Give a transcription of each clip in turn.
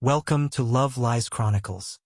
Welcome to Love Lies Chronicles.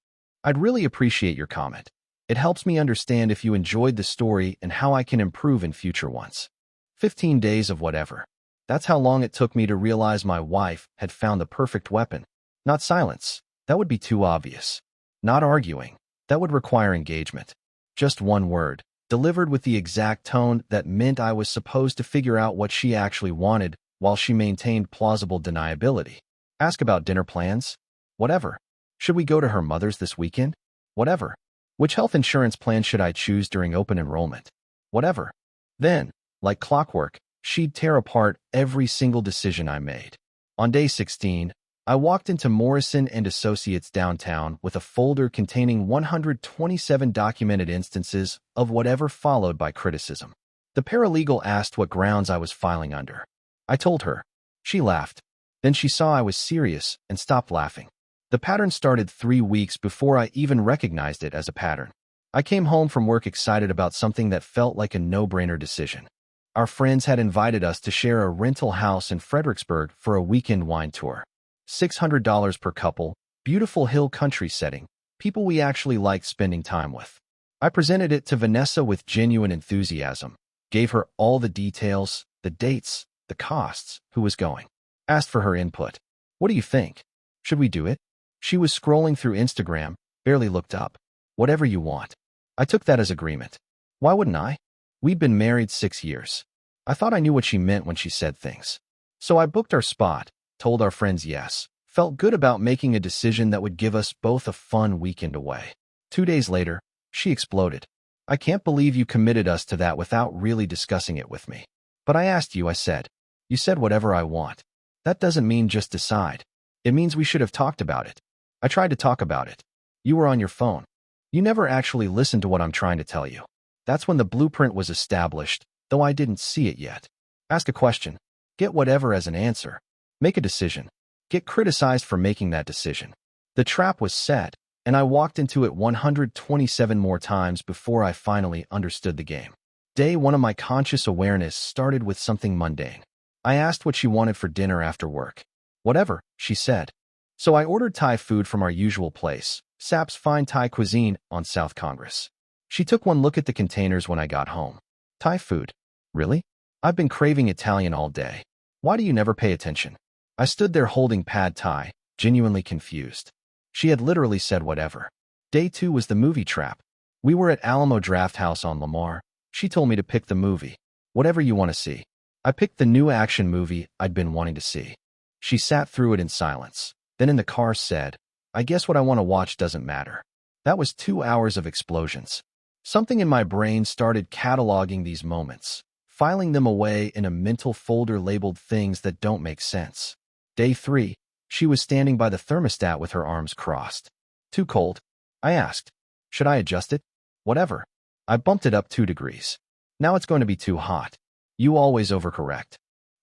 I'd really appreciate your comment. It helps me understand if you enjoyed the story and how I can improve in future ones. 15 days of whatever. That's how long it took me to realize my wife had found the perfect weapon. Not silence. That would be too obvious. Not arguing. That would require engagement. Just one word, delivered with the exact tone that meant I was supposed to figure out what she actually wanted while she maintained plausible deniability. Ask about dinner plans? Whatever. Should we go to her mother's this weekend? Whatever. Which health insurance plan should I choose during open enrollment? Whatever. Then, like clockwork, she'd tear apart every single decision I made. On day 16, I walked into Morrison and Associates downtown with a folder containing 127 documented instances of whatever followed by criticism. The paralegal asked what grounds I was filing under. I told her. She laughed. Then she saw I was serious and stopped laughing. The pattern started 3 weeks before I even recognized it as a pattern. I came home from work excited about something that felt like a no-brainer decision. Our friends had invited us to share a rental house in Fredericksburg for a weekend wine tour. $600 per couple, beautiful hill country setting, people we actually liked spending time with. I presented it to Vanessa with genuine enthusiasm, gave her all the details, the dates, the costs, who was going. Asked for her input. What do you think? Should we do it? She was scrolling through Instagram, barely looked up. Whatever you want. I took that as agreement. Why wouldn't I? We'd been married 6 years. I thought I knew what she meant when she said things. So I booked our spot, told our friends yes, felt good about making a decision that would give us both a fun weekend away. 2 days later, she exploded. I can't believe you committed us to that without really discussing it with me. But I asked you, I said. You said whatever I want. That doesn't mean just decide. It means we should have talked about it. I tried to talk about it. You were on your phone. You never actually listened to what I'm trying to tell you. That's when the blueprint was established, though I didn't see it yet. Ask a question. Get whatever as an answer. Make a decision. Get criticized for making that decision. The trap was set, and I walked into it 127 more times before I finally understood the game. Day 1 of my conscious awareness started with something mundane. I asked what she wanted for dinner after work. Whatever, she said. So I ordered Thai food from our usual place, Sap's Fine Thai Cuisine on South Congress. She took one look at the containers when I got home. Thai food? Really? I've been craving Italian all day. Why do you never pay attention? I stood there holding pad Thai, genuinely confused. She had literally said whatever. Day 2 was the movie trap. We were at Alamo Drafthouse on Lamar. She told me to pick the movie. Whatever you want to see. I picked the new action movie I'd been wanting to see. She sat through it in silence. Then in the car said, I guess what I want to watch doesn't matter. That was 2 hours of explosions. Something in my brain started cataloging these moments, filing them away in a mental folder labeled things that don't make sense. Day 3, she was standing by the thermostat with her arms crossed. Too cold? I asked. Should I adjust it? Whatever. I bumped it up 2 degrees. Now it's going to be too hot. You always overcorrect.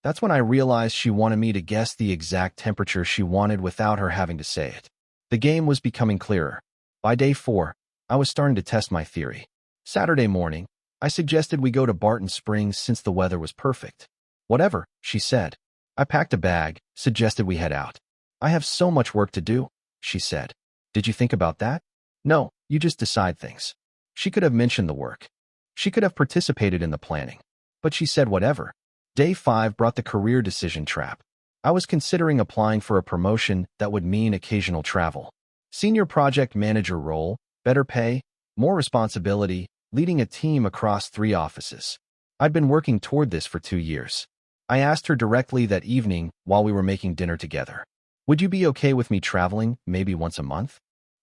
That's when I realized she wanted me to guess the exact temperature she wanted without her having to say it. The game was becoming clearer. By day 4, I was starting to test my theory. Saturday morning, I suggested we go to Barton Springs since the weather was perfect. Whatever, she said. I packed a bag, suggested we head out. I have so much work to do, she said. Did you think about that? No, you just decide things. She could have mentioned the work. She could have participated in the planning. But she said whatever. Day 5 brought the career decision trap. I was considering applying for a promotion that would mean occasional travel. Senior project manager role, better pay, more responsibility, leading a team across 3 offices. I'd been working toward this for 2 years. I asked her directly that evening while we were making dinner together. Would you be okay with me traveling maybe once a month?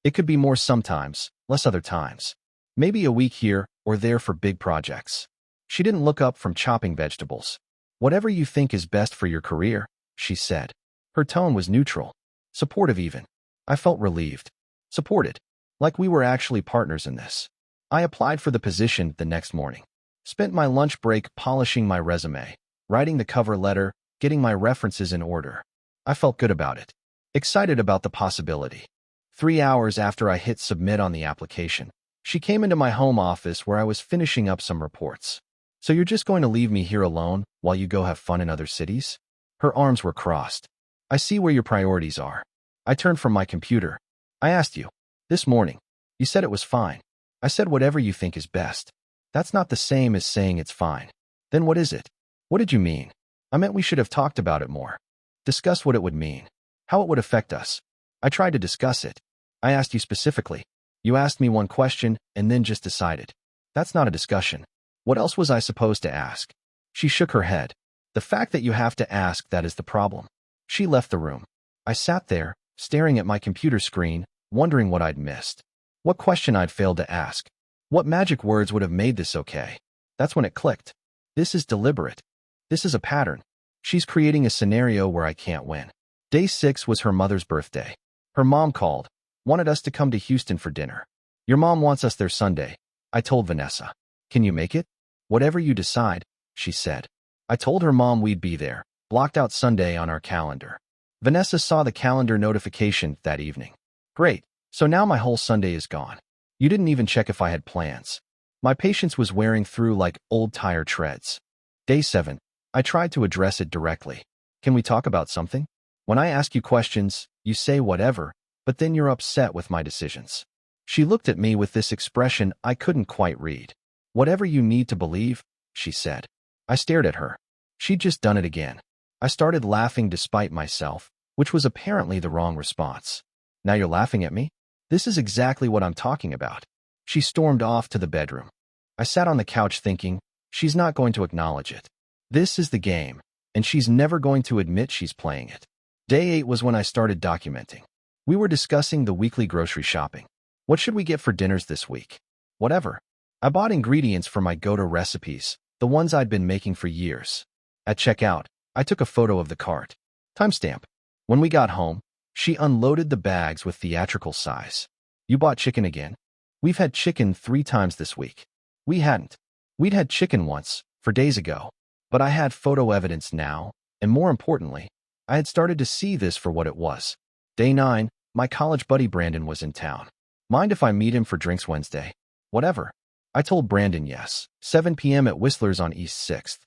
It could be more sometimes, less other times. Maybe a week here or there for big projects. She didn't look up from chopping vegetables. Whatever you think is best for your career, she said. Her tone was neutral, supportive even. I felt relieved. Supported. Like we were actually partners in this. I applied for the position the next morning. Spent my lunch break polishing my resume, writing the cover letter, getting my references in order. I felt good about it. Excited about the possibility. 3 hours after I hit submit on the application, she came into my home office where I was finishing up some reports. So you're just going to leave me here alone while you go have fun in other cities? Her arms were crossed. I see where your priorities are. I turned from my computer. I asked you. This morning. You said it was fine. I said whatever you think is best. That's not the same as saying it's fine. Then what is it? What did you mean? I meant we should have talked about it more. Discuss what it would mean. How it would affect us. I tried to discuss it. I asked you specifically. You asked me one question and then just decided. That's not a discussion. What else was I supposed to ask? She shook her head. The fact that you have to ask that is the problem. She left the room. I sat there, staring at my computer screen, wondering what I'd missed. What question I'd failed to ask. What magic words would have made this okay? That's when it clicked. This is deliberate. This is a pattern. She's creating a scenario where I can't win. Day 6 was her mother's birthday. Her mom called, wanted us to come to Houston for dinner. Your mom wants us there Sunday. I told Vanessa. Can you make it? Whatever you decide, she said. I told her mom we'd be there, blocked out Sunday on our calendar. Vanessa saw the calendar notification that evening. Great, so now my whole Sunday is gone. You didn't even check if I had plans. My patience was wearing through like old tire treads. Day 7. I tried to address it directly. Can we talk about something? When I ask you questions, you say whatever, but then you're upset with my decisions. She looked at me with this expression I couldn't quite read. Whatever you need to believe, she said. I stared at her. She'd just done it again. I started laughing despite myself, which was apparently the wrong response. Now you're laughing at me? This is exactly what I'm talking about. She stormed off to the bedroom. I sat on the couch thinking, she's not going to acknowledge it. This is the game, and she's never going to admit she's playing it. Day 8 was when I started documenting. We were discussing the weekly grocery shopping. What should we get for dinners this week? Whatever. I bought ingredients for my go-to recipes, the ones I'd been making for years. At checkout, I took a photo of the cart. Timestamp. When we got home, she unloaded the bags with theatrical sighs. You bought chicken again? We've had chicken 3 times this week. We hadn't. We'd had chicken once, 4 days ago. But I had photo evidence now, and more importantly, I had started to see this for what it was. Day 9, my college buddy Brandon was in town. Mind if I meet him for drinks Wednesday? Whatever. I told Brandon yes. 7 p.m. at Whistler's on East 6th.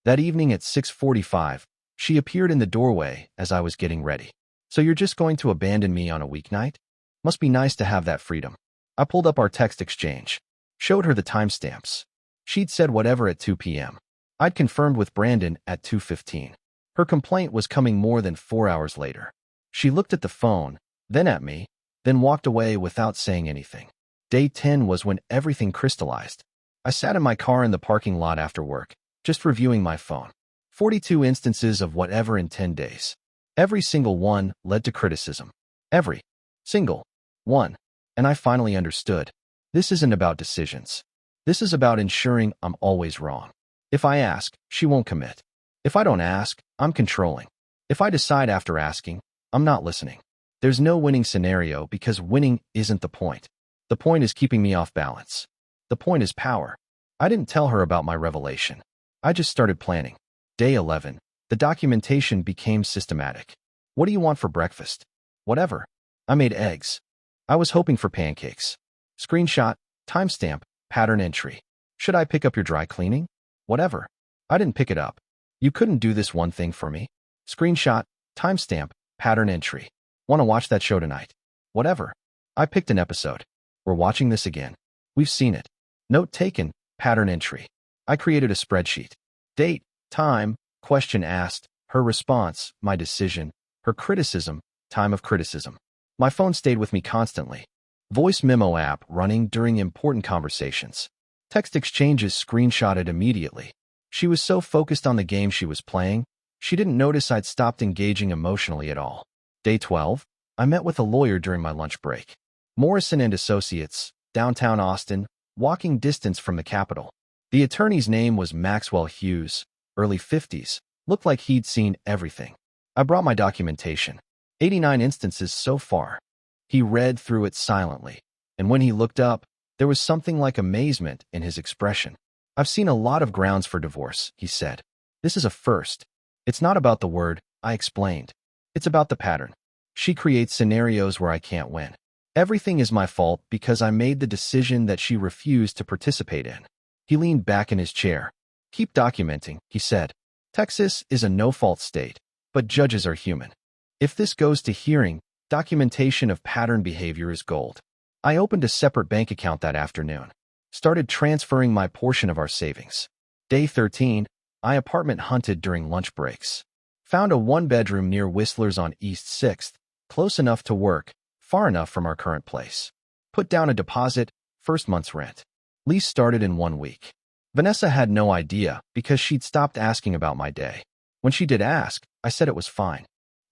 That evening at 6:45, she appeared in the doorway as I was getting ready. So you're just going to abandon me on a weeknight? Must be nice to have that freedom. I pulled up our text exchange. Showed her the timestamps. She'd said whatever at 2 p.m. I'd confirmed with Brandon at 2:15. Her complaint was coming more than 4 hours later. She looked at the phone, then at me, then walked away without saying anything. Day 10 was when everything crystallized. I sat in my car in the parking lot after work, just reviewing my phone. 42 instances of whatever in 10 days. Every single one led to criticism. Every single one. And I finally understood. This isn't about decisions. This is about ensuring I'm always wrong. If I ask, she won't commit. If I don't ask, I'm controlling. If I decide after asking, I'm not listening. There's no winning scenario because winning isn't the point. The point is keeping me off balance. The point is power. I didn't tell her about my revelation. I just started planning. Day 11. The documentation became systematic. What do you want for breakfast? Whatever. I made eggs. I was hoping for pancakes. Screenshot, timestamp, pattern entry. Should I pick up your dry cleaning? Whatever. I didn't pick it up. You couldn't do this one thing for me? Screenshot, timestamp, pattern entry. Want to watch that show tonight? Whatever. I picked an episode. We're watching this again. We've seen it. Note taken, pattern entry. I created a spreadsheet. Date, time, question asked, her response, my decision, her criticism, time of criticism. My phone stayed with me constantly. Voice memo app running during important conversations. Text exchanges screenshotted immediately. She was so focused on the game she was playing, she didn't notice I'd stopped engaging emotionally at all. Day 12, I met with a lawyer during my lunch break. Morrison and Associates, downtown Austin, walking distance from the Capitol. The attorney's name was Maxwell Hughes, early 50s, looked like he'd seen everything. I brought my documentation. 89 instances so far. He read through it silently, and when he looked up, there was something like amazement in his expression. I've seen a lot of grounds for divorce, he said. This is a first. It's not about the word, I explained. It's about the pattern. She creates scenarios where I can't win. Everything is my fault because I made the decision that she refused to participate in. He leaned back in his chair. Keep documenting, he said. Texas is a no-fault state, but judges are human. If this goes to hearing, Documentation of pattern behavior is gold. I opened a separate bank account that afternoon. Started transferring my portion of our savings. Day 13, I apartment hunted during lunch breaks. Found a one-bedroom near Whistler's on East 6th, close enough to work, far enough from our current place. Put down a deposit, first month's rent. Lease started in 1 week. Vanessa had no idea because she'd stopped asking about my day. When she did ask, I said it was fine.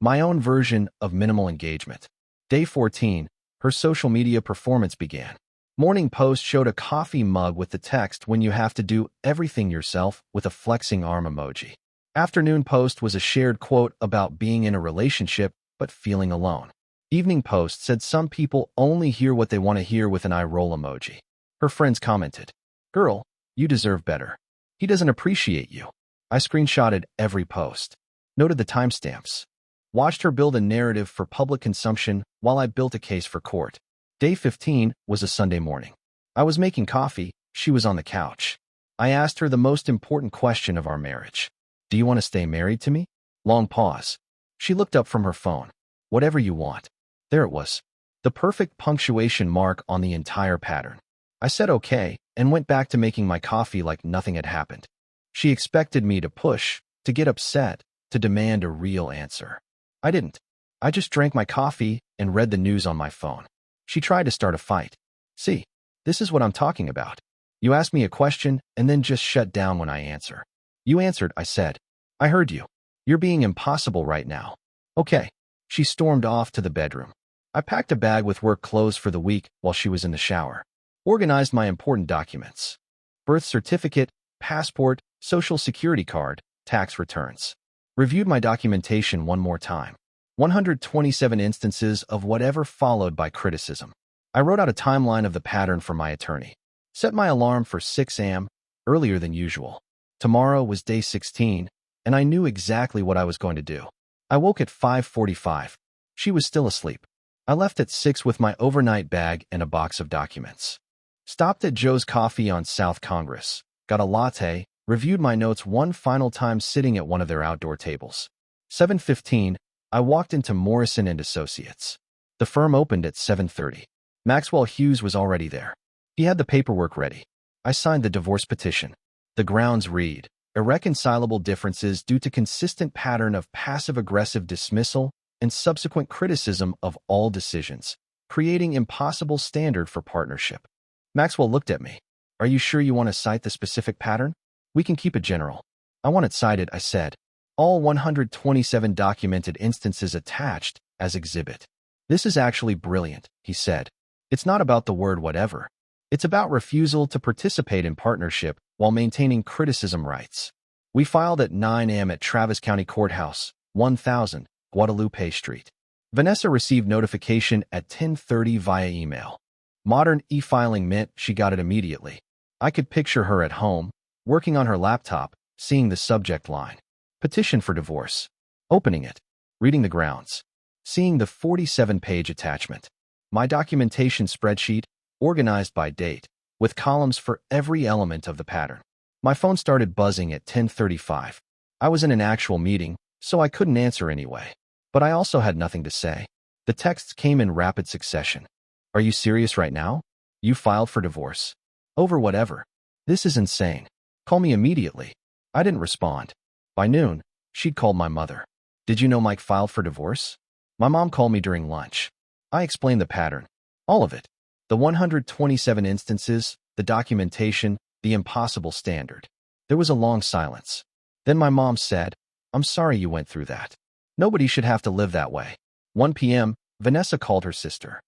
My own version of minimal engagement. Day 14, her social media performance began. Morning post showed a coffee mug with the text, "When you have to do everything yourself," with a flexing arm emoji. Afternoon post was a shared quote about being in a relationship but feeling alone. Evening post said, "Some people only hear what they want to hear," with an eye roll emoji. Her friends commented, "Girl, you deserve better. He doesn't appreciate you." I screenshotted every post. Noted the timestamps. Watched her build a narrative for public consumption while I built a case for court. Day 15 was a Sunday morning. I was making coffee. She was on the couch. I asked her the most important question of our marriage. "Do you want to stay married to me?" Long pause. She looked up from her phone. "Whatever you want." There it was. The perfect punctuation mark on the entire pattern. I said okay and went back to making my coffee like nothing had happened. She expected me to push, to get upset, to demand a real answer. I didn't. I just drank my coffee and read the news on my phone. She tried to start a fight. "See, this is what I'm talking about. You ask me a question and then just shut down when I answer." "You answered," I said. "I heard you. You're being impossible right now." "Okay." She stormed off to the bedroom. I packed a bag with work clothes for the week while she was in the shower. Organized my important documents. Birth certificate, passport, social security card, tax returns. Reviewed my documentation one more time. 127 instances of whatever followed by criticism. I wrote out a timeline of the pattern for my attorney. Set my alarm for 6 a.m., earlier than usual. Tomorrow was day 16, and I knew exactly what I was going to do. I woke at 5:45. She was still asleep. I left at 6 with my overnight bag and a box of documents. Stopped at Joe's Coffee on South Congress. Got a latte. Reviewed my notes one final time sitting at one of their outdoor tables. 7:15, I walked into Morrison & Associates. The firm opened at 7:30. Maxwell Hughes was already there. He had the paperwork ready. I signed the divorce petition. The grounds read, "Irreconcilable differences due to consistent pattern of passive-aggressive dismissal and subsequent criticism of all decisions, creating impossible standard for partnership." Maxwell looked at me. "Are you sure you want to cite the specific pattern? We can keep it general." "I want it cited," I said. "All 127 documented instances attached as exhibit." "This is actually brilliant," he said. "It's not about the word whatever. It's about refusal to participate in partnership while maintaining criticism rights." We filed at 9 a.m. at Travis County Courthouse, 1000 Guadalupe Street. Vanessa received notification at 10:30 via email. Modern e-filing meant she got it immediately. I could picture her at home, working on her laptop, seeing the subject line, "Petition for divorce." Opening it, reading the grounds, seeing the 47-page attachment. My documentation spreadsheet, organized by date, with columns for every element of the pattern. My phone started buzzing at 10:35. I was in an actual meeting, so I couldn't answer anyway. But I also had nothing to say. The texts came in rapid succession. "Are you serious right now? You filed for divorce? Over whatever? This is insane. Call me immediately." I didn't respond. By noon, she'd called my mother. "Did you know Mike filed for divorce?" My mom called me during lunch. I explained the pattern. All of it. The 127 instances, the documentation, the impossible standard. There was a long silence. Then my mom said, "I'm sorry you went through that. Nobody should have to live that way." 1 p.m., Vanessa called her sister.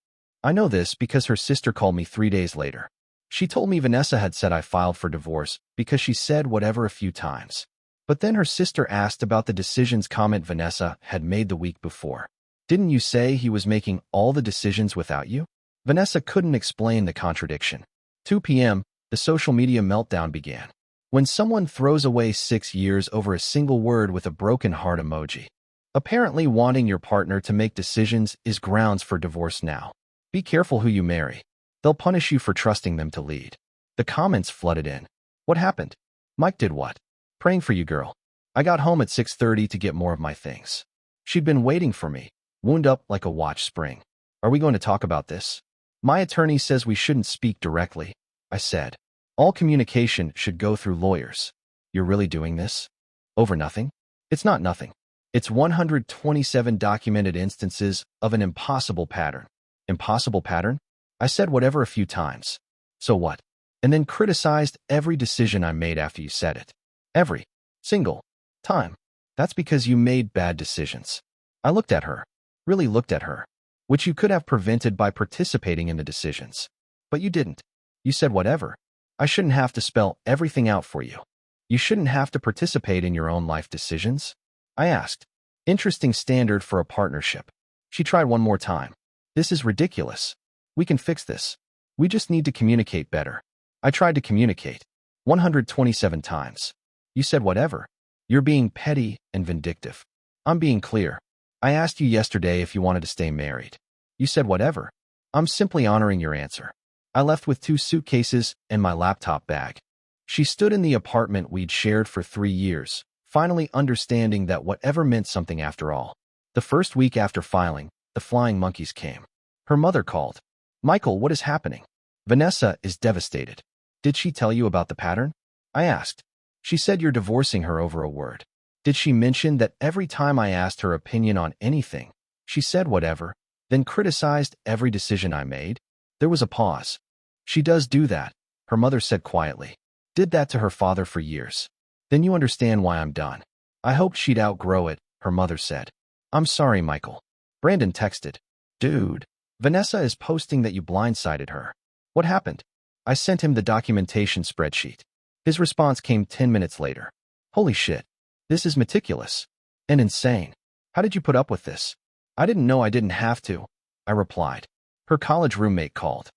I know this because her sister called me 3 days later. She told me Vanessa had said I filed for divorce because she said whatever a few times. But then her sister asked about the decisions comment Vanessa had made the week before. "Didn't you say he was making all the decisions without you?" Vanessa couldn't explain the contradiction. 2 p.m., the social media meltdown began. When someone throws away 6 years over a single word with a broken heart emoji. Apparently wanting your partner to make decisions is grounds for divorce now. Be careful who you marry. They'll punish you for trusting them to lead. The comments flooded in. "What happened? Mike did what?" "Praying for you, girl. I got home at 6:30 to get more of my things." She'd been waiting for me. wound up like a watch spring. Are we going to talk about this? My attorney says we shouldn't speak directly, I said. All communication should go through lawyers. You're really doing this? Over nothing? It's not nothing. It's 127 documented instances of an impossible pattern. Impossible pattern? I said whatever a few times. So what? And then criticized every decision I made after you said it. Every single time. That's because you made bad decisions. I looked at her. Really looked at her. Which you could have prevented by participating in the decisions. But you didn't. You said whatever. I shouldn't have to spell everything out for you. You shouldn't have to participate in your own life decisions? I asked. Interesting standard for a partnership. She tried one more time. This is ridiculous. We can fix this. We just need to communicate better. I tried to communicate. 127 times. You said whatever. You're being petty and vindictive. I'm being clear. I asked you yesterday if you wanted to stay married. You said whatever. I'm simply honoring your answer. I left with 2 suitcases and my laptop bag. She stood in the apartment we'd shared for 3 years, finally understanding that whatever meant something after all. The first week after filing, the flying monkeys came. Her mother called. Michael, what is happening? Vanessa is devastated. Did she tell you about the pattern? I asked. She said you're divorcing her over a word. Did she mention that every time I asked her opinion on anything, she said whatever, then criticized every decision I made? There was a pause. She does do that, her mother said quietly. Did that to her father for years. Then you understand why I'm done. I hoped she'd outgrow it, her mother said. I'm sorry, Michael. Brandon texted. Dude, Vanessa is posting that you blindsided her. What happened? I sent him the documentation spreadsheet. His response came 10 minutes later. Holy shit. This is meticulous. And insane. How did you put up with this? I didn't know I didn't have to, I replied. Her college roommate called.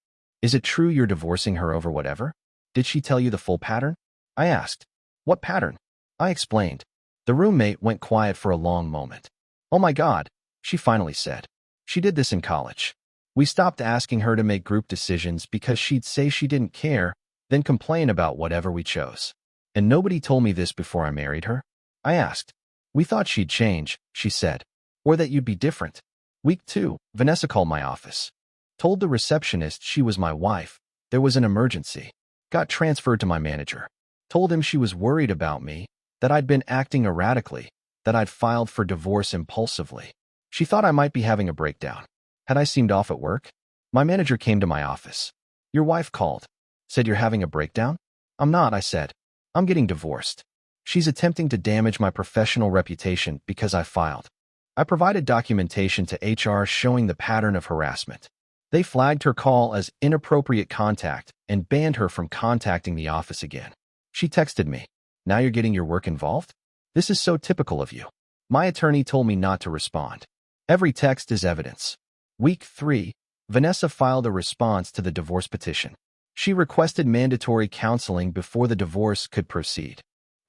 Is it true you're divorcing her over whatever? Did she tell you the full pattern? I asked. What pattern? I explained. The roommate went quiet for a long moment. Oh my God, she finally said. She did this in college. We stopped asking her to make group decisions because she'd say she didn't care, then complain about whatever we chose. And nobody told me this before I married her? I asked. We thought she'd change, she said. Or that you'd be different. Week 2, Vanessa called my office. Told the receptionist she was my wife. There was an emergency. Got transferred to my manager. Told him she was worried about me, that I'd been acting erratically, that I'd filed for divorce impulsively. She thought I might be having a breakdown. Had I seemed off at work? My manager came to my office. Your wife called. Said you're having a breakdown? I'm not, I said. I'm getting divorced. She's attempting to damage my professional reputation because I filed. I provided documentation to HR showing the pattern of harassment. They flagged her call as inappropriate contact and banned her from contacting the office again. She texted me. Now you're getting your work involved? This is so typical of you. My attorney told me not to respond. Every text is evidence. Week 3, Vanessa filed a response to the divorce petition. She requested mandatory counseling before the divorce could proceed.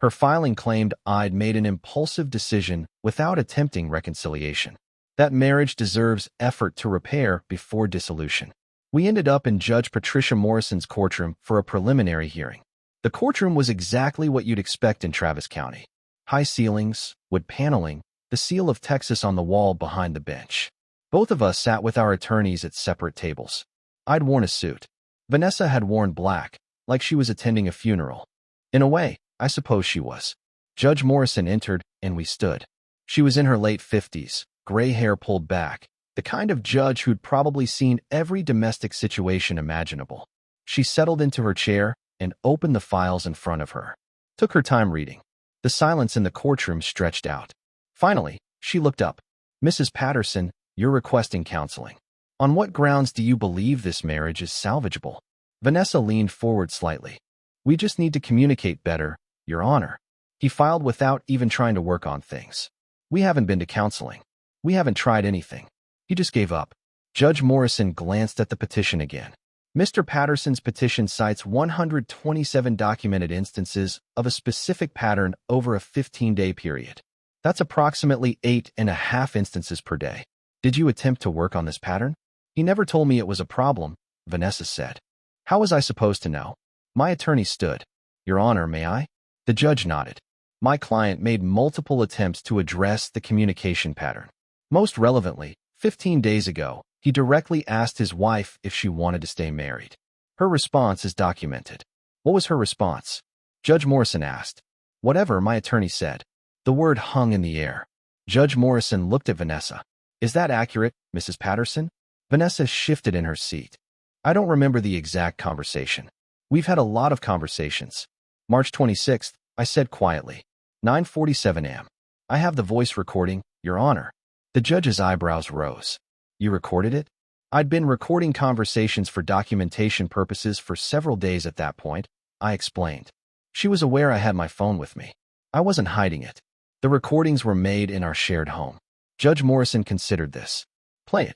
Her filing claimed I'd made an impulsive decision without attempting reconciliation. That marriage deserves effort to repair before dissolution. We ended up in Judge Patricia Morrison's courtroom for a preliminary hearing. The courtroom was exactly what you'd expect in Travis County. High ceilings, wood paneling, the seal of Texas on the wall behind the bench. Both of us sat with our attorneys at separate tables. I'd worn a suit. Vanessa had worn black, like she was attending a funeral. In a way, I suppose she was. Judge Morrison entered, and we stood. She was in her late 50s, gray hair pulled back, the kind of judge who'd probably seen every domestic situation imaginable. She settled into her chair and opened the files in front of her. Took her time reading. The silence in the courtroom stretched out. Finally, she looked up. Mrs. Patterson, you're requesting counseling. On what grounds do you believe this marriage is salvageable? Vanessa leaned forward slightly. We just need to communicate better, Your Honor. He filed without even trying to work on things. We haven't been to counseling. We haven't tried anything. He just gave up. Judge Morrison glanced at the petition again. Mr. Patterson's petition cites 127 documented instances of a specific pattern over a 15-day period. That's approximately 8.5 instances per day. Did you attempt to work on this pattern? He never told me it was a problem, Vanessa said. How was I supposed to know? My attorney stood. Your Honor, may I? The judge nodded. My client made multiple attempts to address the communication pattern. Most relevantly, 15 days ago, he directly asked his wife if she wanted to stay married. Her response is documented. What was her response? Judge Morrison asked. Whatever, my attorney said. The word hung in the air. Judge Morrison looked at Vanessa. Is that accurate, Mrs. Patterson? Vanessa shifted in her seat. I don't remember the exact conversation. We've had a lot of conversations. March 26th, I said quietly. 9:47 a.m. I have the voice recording, Your Honor. The judge's eyebrows rose. You recorded it? I'd been recording conversations for documentation purposes for several days at that point, I explained. She was aware I had my phone with me. I wasn't hiding it. The recordings were made in our shared home. Judge Morrison considered this. Play it.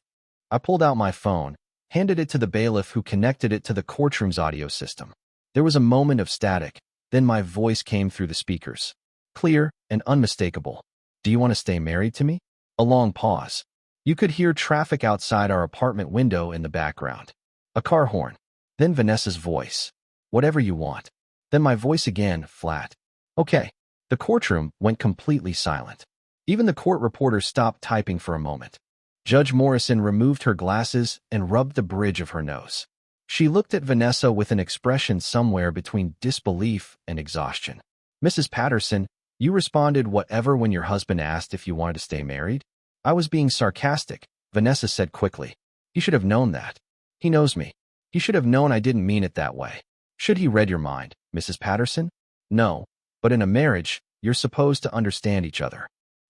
I pulled out my phone, handed it to the bailiff who connected it to the courtroom's audio system. There was a moment of static, then my voice came through the speakers. Clear and unmistakable. Do you want to stay married to me? A long pause. You could hear traffic outside our apartment window in the background. A car horn. Then Vanessa's voice. Whatever you want. Then my voice again, flat. Okay. The courtroom went completely silent. Even the court reporter stopped typing for a moment. Judge Morrison removed her glasses and rubbed the bridge of her nose. She looked at Vanessa with an expression somewhere between disbelief and exhaustion. Mrs. Patterson, you responded whatever when your husband asked if you wanted to stay married? I was being sarcastic, Vanessa said quickly. He should have known that. He knows me. He should have known I didn't mean it that way. Should he read your mind, Mrs. Patterson? No, but in a marriage, you're supposed to understand each other.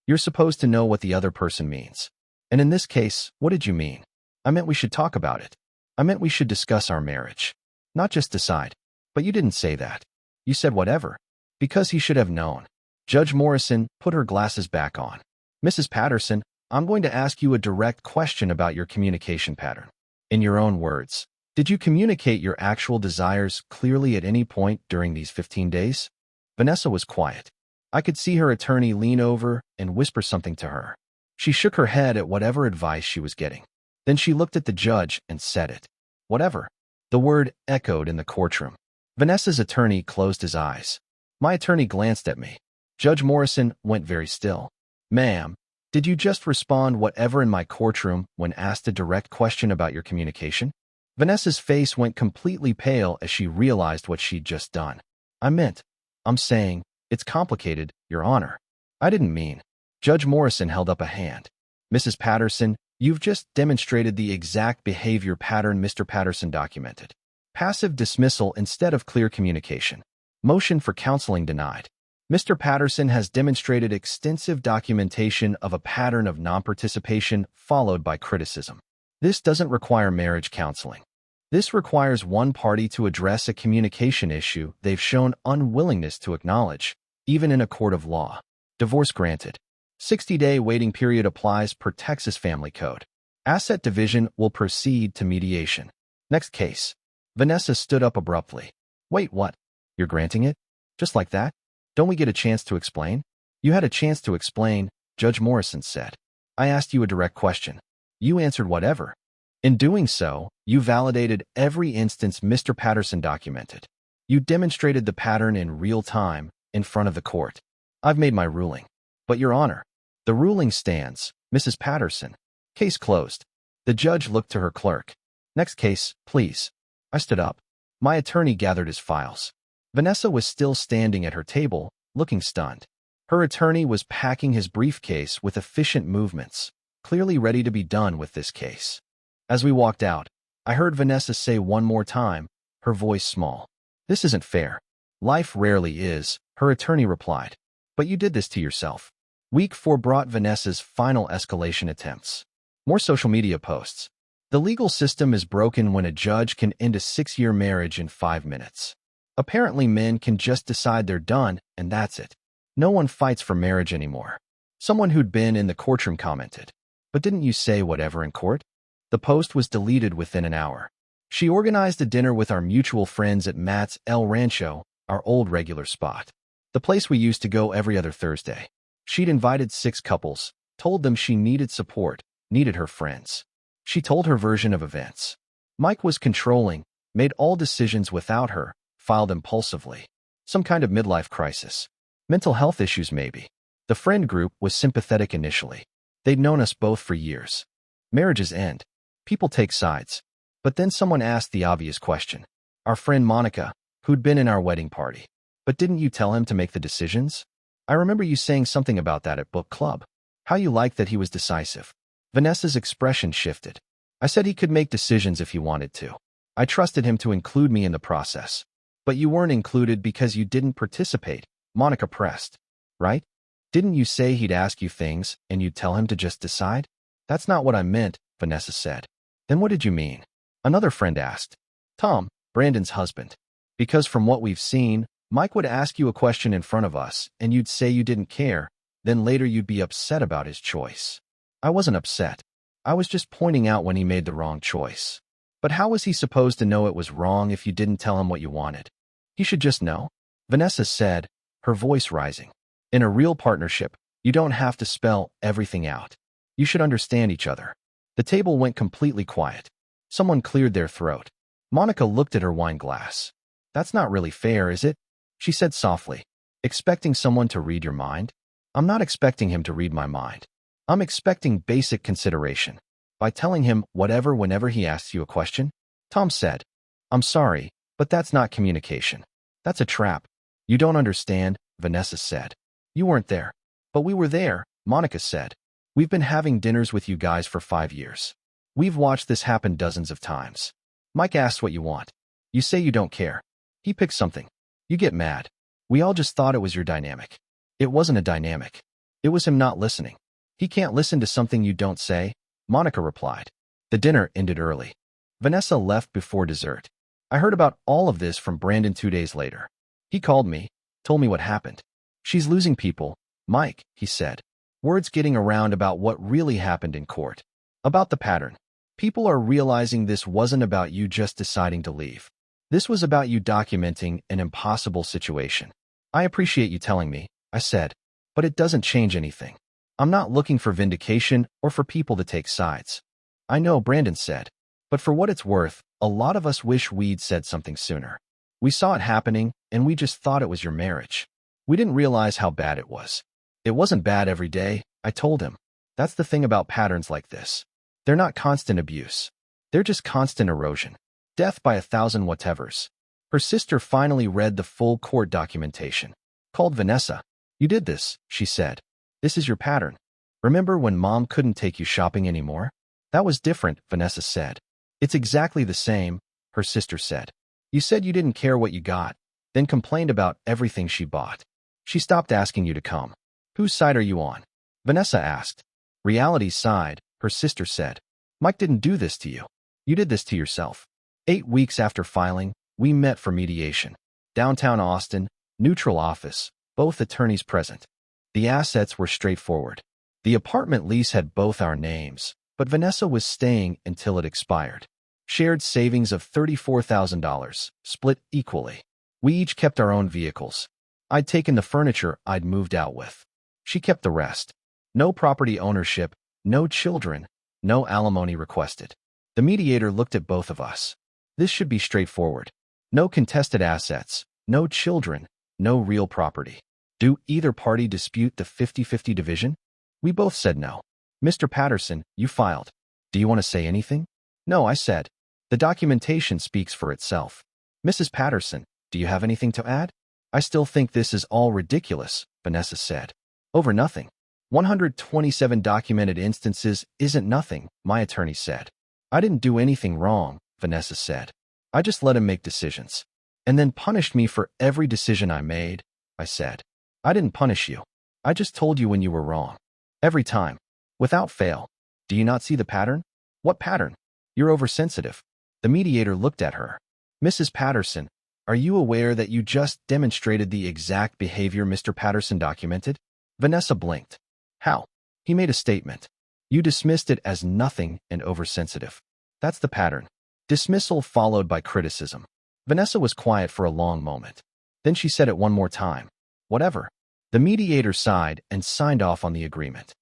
You're supposed to know what the other person means. And in this case, what did you mean? I meant we should talk about it. I meant we should discuss our marriage. Not just decide. But you didn't say that. You said whatever. Because he should have known. Judge Morrison put her glasses back on. Mrs. Patterson, I'm going to ask you a direct question about your communication pattern. In your own words, did you communicate your actual desires clearly at any point during these 15 days? Vanessa was quiet. I could see her attorney lean over and whisper something to her. She shook her head at whatever advice she was getting. Then she looked at the judge and said it. Whatever. The word echoed in the courtroom. Vanessa's attorney closed his eyes. My attorney glanced at me. Judge Morrison went very still. Ma'am, did you just respond whatever in my courtroom when asked a direct question about your communication? Vanessa's face went completely pale as she realized what she'd just done. I'm saying, it's complicated, Your Honor. I didn't mean. Judge Morrison held up a hand. Mrs. Patterson, you've just demonstrated the exact behavior pattern Mr. Patterson documented. Passive dismissal instead of clear communication. Motion for counseling denied. Mr. Patterson has demonstrated extensive documentation of a pattern of non-participation followed by criticism. This doesn't require marriage counseling. This requires one party to address a communication issue they've shown unwillingness to acknowledge, even in a court of law. Divorce granted. 60-day waiting period applies per Texas Family Code. Asset division will proceed to mediation. Next case. Vanessa stood up abruptly. Wait, what? You're granting it? Just like that? Don't we get a chance to explain? You had a chance to explain, Judge Morrison said. I asked you a direct question. You answered whatever. In doing so, you validated every instance Mr. Patterson documented. You demonstrated the pattern in real time, in front of the court. I've made my ruling. But Your Honor, the ruling stands, Mrs. Patterson. Case closed. The judge looked to her clerk. Next case, please. I stood up. My attorney gathered his files. Vanessa was still standing at her table, looking stunned. Her attorney was packing his briefcase with efficient movements, clearly ready to be done with this case. As we walked out, I heard Vanessa say one more time, her voice small. This isn't fair. Life rarely is, her attorney replied. But you did this to yourself. Week 4 brought Vanessa's final escalation attempts. More social media posts. The legal system is broken when a judge can end a 6-year marriage in 5 minutes. Apparently men can just decide they're done, and that's it. No one fights for marriage anymore. Someone who'd been in the courtroom commented. But didn't you say whatever in court? The post was deleted within an hour. She organized a dinner with our mutual friends at Matt's El Rancho, our old regular spot. The place we used to go every other Thursday. She'd invited 6 couples, told them she needed support, needed her friends. She told her version of events. Mike was controlling, made all decisions without her, filed impulsively. Some kind of midlife crisis. Mental health issues maybe. The friend group was sympathetic initially. They'd known us both for years. Marriages end. People take sides. But then someone asked the obvious question. Our friend Monica, who'd been in our wedding party. But didn't you tell him to make the decisions? I remember you saying something about that at book club. How you liked that he was decisive. Vanessa's expression shifted. I said he could make decisions if he wanted to. I trusted him to include me in the process. But you weren't included because you didn't participate, Monica pressed. Right? Didn't you say he'd ask you things and you'd tell him to just decide? That's not what I meant, Vanessa said. Then what did you mean? Another friend asked. Tom, Brandon's husband. Because from what we've seen, Mike would ask you a question in front of us and you'd say you didn't care, then later you'd be upset about his choice. I wasn't upset. I was just pointing out when he made the wrong choice. But how was he supposed to know it was wrong if you didn't tell him what you wanted? He should just know, Vanessa said, her voice rising. In a real partnership, you don't have to spell everything out. You should understand each other. The table went completely quiet. Someone cleared their throat. Monica looked at her wine glass. That's not really fair, is it? She said softly. Expecting someone to read your mind? I'm not expecting him to read my mind. I'm expecting basic consideration. By telling him whatever whenever he asks you a question? Tom said. I'm sorry, but that's not communication. That's a trap. You don't understand, Vanessa said. You weren't there. But we were there, Monica said. We've been having dinners with you guys for 5 years. We've watched this happen dozens of times. Mike asks what you want. You say you don't care. He picks something. You get mad. We all just thought it was your dynamic. It wasn't a dynamic. It was him not listening. He can't listen to something you don't say, Monica replied. The dinner ended early. Vanessa left before dessert. I heard about all of this from Brandon 2 days later. He called me, told me what happened. She's losing people, Mike, he said. Words getting around about what really happened in court. About the pattern. People are realizing this wasn't about you just deciding to leave. This was about you documenting an impossible situation. I appreciate you telling me, I said, but it doesn't change anything. I'm not looking for vindication or for people to take sides. I know, Brandon said, but for what it's worth, a lot of us wish we'd said something sooner. We saw it happening, and we just thought it was your marriage. We didn't realize how bad it was. It wasn't bad every day, I told him. That's the thing about patterns like this. They're not constant abuse. They're just constant erosion. Death by 1,000 whatevers. Her sister finally read the full court documentation. Called Vanessa. You did this, she said. This is your pattern. Remember when Mom couldn't take you shopping anymore? That was different, Vanessa said. It's exactly the same, her sister said. You said you didn't care what you got, then complained about everything she bought. She stopped asking you to come. Whose side are you on? Vanessa asked. Reality's side, her sister said. Mike didn't do this to you. You did this to yourself. 8 weeks after filing, we met for mediation. Downtown Austin, neutral office, both attorneys present. The assets were straightforward. The apartment lease had both our names, but Vanessa was staying until it expired. Shared savings of $34,000, split equally. We each kept our own vehicles. I'd taken the furniture I'd moved out with. She kept the rest. No property ownership, no children, no alimony requested. The mediator looked at both of us. This should be straightforward. No contested assets, no children, no real property. Do either party dispute the 50-50 division? We both said no. Mr. Patterson, you filed. Do you want to say anything? No, I said. The documentation speaks for itself. Mrs. Patterson, do you have anything to add? I still think this is all ridiculous, Vanessa said. Over nothing. 127 documented instances isn't nothing, my attorney said. I didn't do anything wrong, Vanessa said. I just let him make decisions. And then punished me for every decision I made, I said. I didn't punish you. I just told you when you were wrong. Every time. Without fail. Do you not see the pattern? What pattern? You're oversensitive. The mediator looked at her. Mrs. Patterson, are you aware that you just demonstrated the exact behavior Mr. Patterson documented? Vanessa blinked. How? He made a statement. You dismissed it as nothing and oversensitive. That's the pattern. Dismissal followed by criticism. Vanessa was quiet for a long moment. Then she said it one more time. Whatever. The mediator sighed and signed off on the agreement.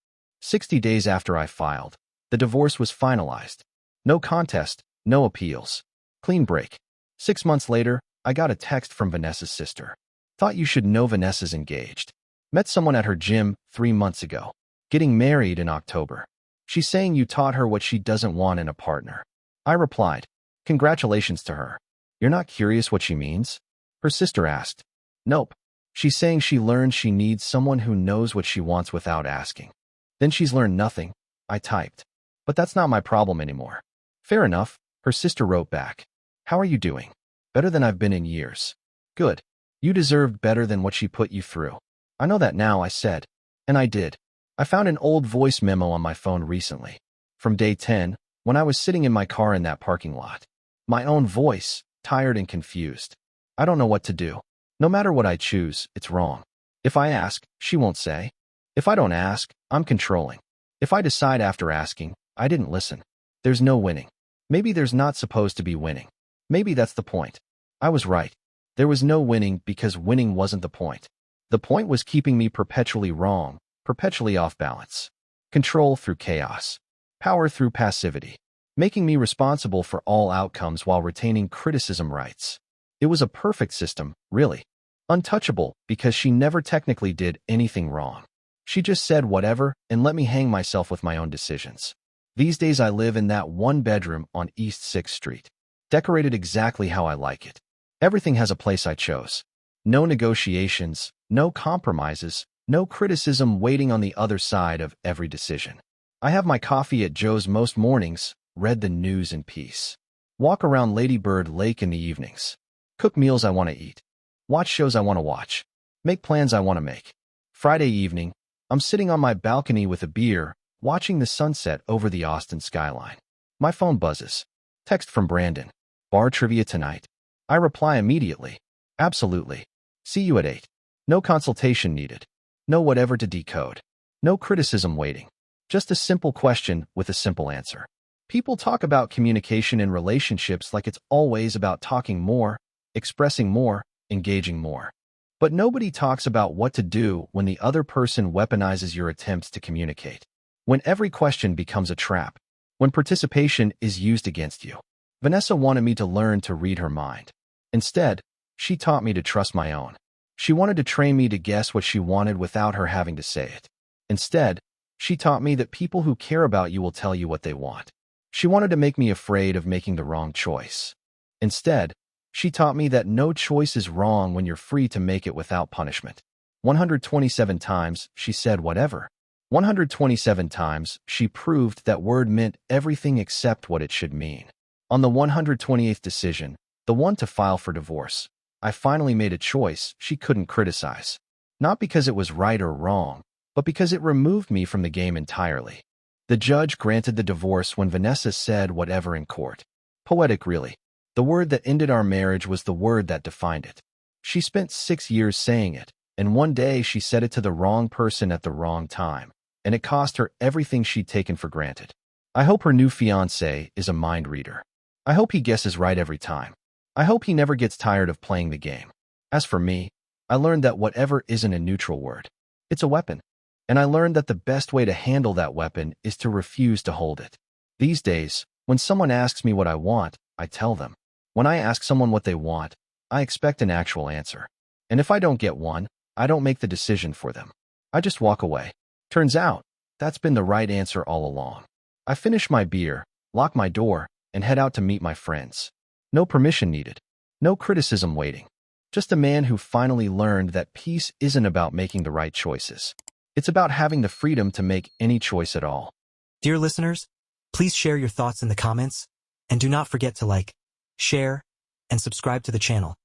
60 days after I filed, the divorce was finalized. No contest, no appeals. Clean break. 6 months later, I got a text from Vanessa's sister. Thought you should know Vanessa's engaged. Met someone at her gym 3 months ago. Getting married in October. She's saying you taught her what she doesn't want in a partner. I replied, congratulations to her. You're not curious what she means? Her sister asked. Nope. She's saying she learned she needs someone who knows what she wants without asking. Then she's learned nothing, I typed. But that's not my problem anymore. Fair enough, her sister wrote back. How are you doing? Better than I've been in years. Good. You deserved better than what she put you through. I know that now, I said. And I did. I found an old voice memo on my phone recently. From day 10, when I was sitting in my car in that parking lot. My own voice, tired and confused. I don't know what to do. No matter what I choose, it's wrong. If I ask, she won't say. If I don't ask, I'm controlling. If I decide after asking, I didn't listen. There's no winning. Maybe there's not supposed to be winning. Maybe that's the point. I was right. There was no winning because winning wasn't the point. The point was keeping me perpetually wrong, perpetually off balance. Control through chaos. Power through passivity. Making me responsible for all outcomes while retaining criticism rights. It was a perfect system, really. Untouchable because she never technically did anything wrong. She just said whatever and let me hang myself with my own decisions. These days I live in that one bedroom on East 6th Street. Decorated exactly how I like it. Everything has a place I chose. No negotiations, no compromises, no criticism waiting on the other side of every decision. I have my coffee at Joe's most mornings, read the news in peace. Walk around Lady Bird Lake in the evenings. Cook meals I want to eat. Watch shows I want to watch. Make plans I want to make. Friday evening, I'm sitting on my balcony with a beer, watching the sunset over the Austin skyline. My phone buzzes. Text from Brandon. Bar trivia tonight. I reply immediately. Absolutely. See you at 8. No consultation needed. No whatever to decode. No criticism waiting. Just a simple question with a simple answer. People talk about communication in relationships like it's always about talking more, expressing more, engaging more. But nobody talks about what to do when the other person weaponizes your attempts to communicate. When every question becomes a trap. When participation is used against you. Vanessa wanted me to learn to read her mind. Instead, she taught me to trust my own. She wanted to train me to guess what she wanted without her having to say it. Instead, she taught me that people who care about you will tell you what they want. She wanted to make me afraid of making the wrong choice. Instead, she taught me that no choice is wrong when you're free to make it without punishment. 127 times, she said whatever. 127 times, she proved that word meant everything except what it should mean. On the 128th decision, the one to file for divorce, I finally made a choice she couldn't criticize. Not because it was right or wrong, but because it removed me from the game entirely. The judge granted the divorce when Vanessa said whatever in court. Poetic, really. The word that ended our marriage was the word that defined it. She spent 6 years saying it, and one day she said it to the wrong person at the wrong time, and it cost her everything she'd taken for granted. I hope her new fiancé is a mind reader. I hope he guesses right every time. I hope he never gets tired of playing the game. As for me, I learned that whatever isn't a neutral word. It's a weapon. And I learned that the best way to handle that weapon is to refuse to hold it. These days, when someone asks me what I want, I tell them. When I ask someone what they want, I expect an actual answer. And if I don't get one, I don't make the decision for them. I just walk away. Turns out, that's been the right answer all along. I finish my beer, lock my door, and head out to meet my friends. No permission needed. No criticism waiting. Just a man who finally learned that peace isn't about making the right choices. It's about having the freedom to make any choice at all. Dear listeners, please share your thoughts in the comments, and do not forget to like, share, and subscribe to the channel.